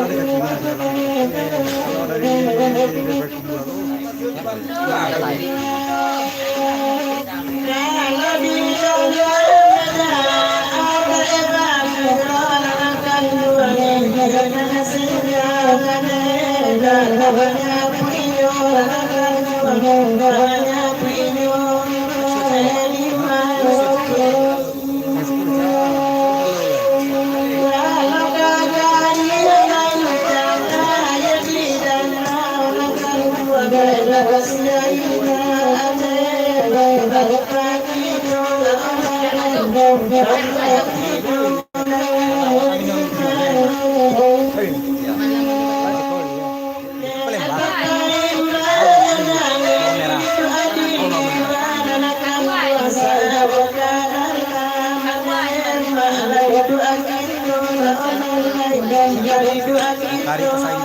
Kalau dari Depok Kari pesaing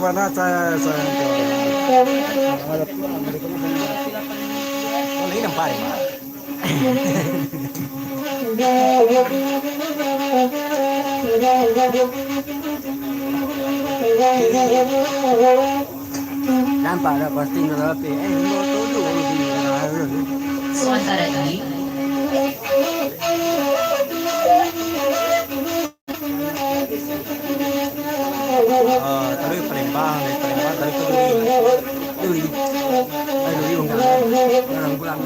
kemana saya ini nampak nampak dah pasti tapi Sementara ini tadi Palembang tadi ke Duri orang pulang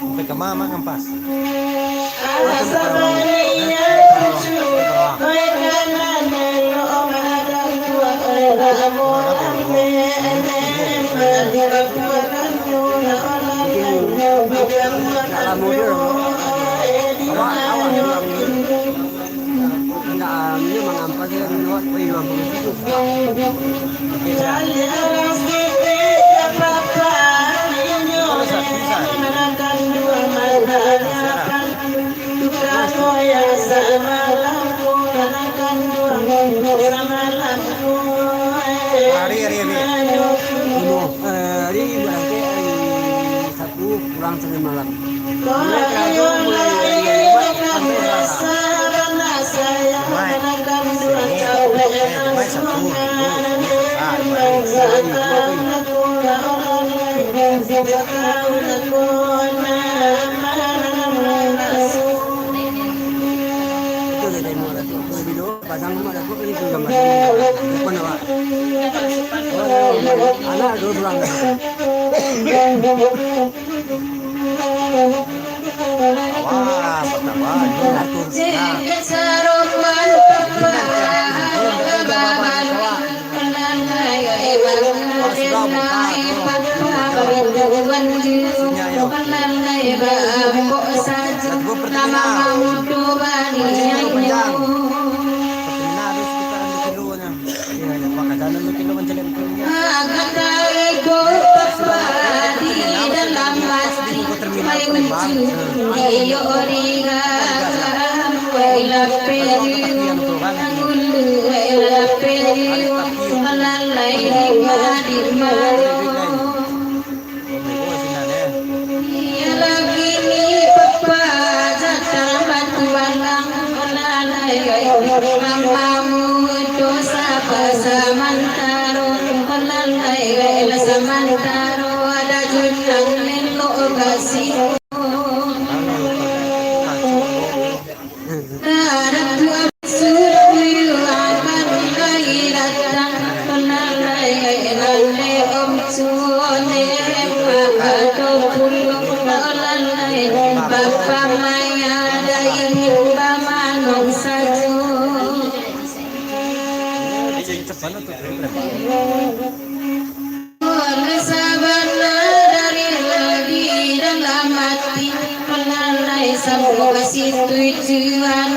sampai ke mama ngempas pulang sampai malam. Anak dua pulang. Wah, pertama Mana tuh? tujuan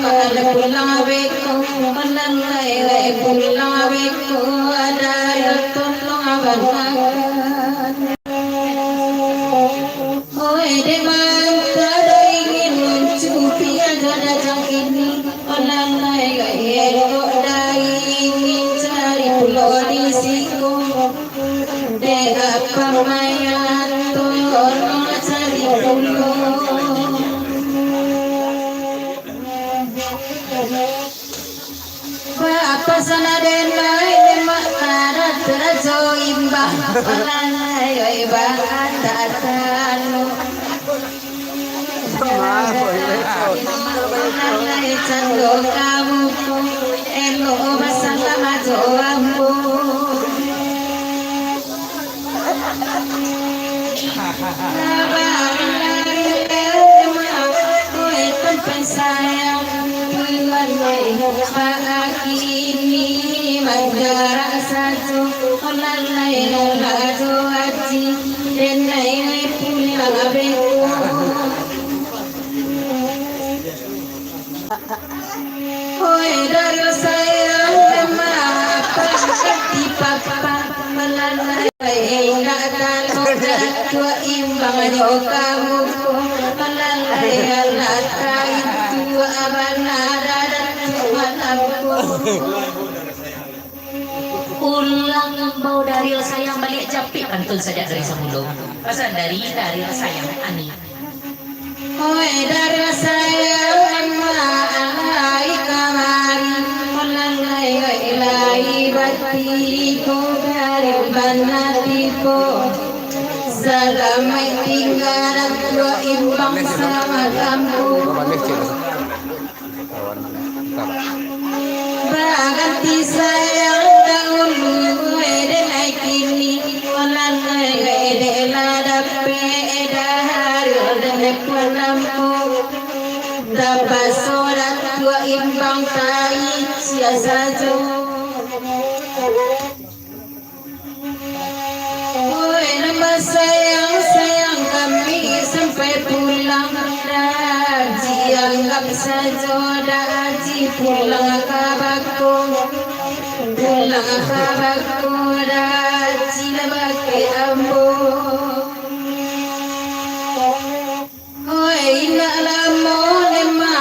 pada pulang beko melalui pulang beko ada yang tolong abang. Oi demam tak ingin mencuci ada datang ini melalui eko dah ingin cari pulau di siku dek pemayan tolong cari pulau. Apa sana denai makna terjo imbah palanai ibah datanu palanai cando kamu elo masala majo ambu sayang pagi ini mandara satu lalai lado aji denai pulang beku hoi dari sayang mapa di papa lalai enggak tahu tua imbang kamu lalai lata itu abanara Ulang bau dari sayang balik japik antun saja dari semulung. Pasal dari sayang ani. Oi dari sayang mai kamari melalai ilahi batiku dari banatiku salamai tinggal dua imbang sama kampung. Baganti sayang dahulu edenai kini walalai edelada pedahari dan pelampu dapat solat dua imbang tai siasa jo. Oi nama sayang kami sampai pulang daji anggap saja daji pulang kabaku daji lebake ambo. Oi nak lamo lema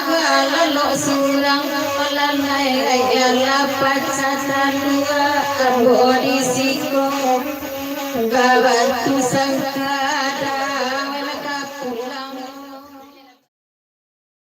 kalau surang malamai ayala pacatan dua ambo di siko. Gabantu sangka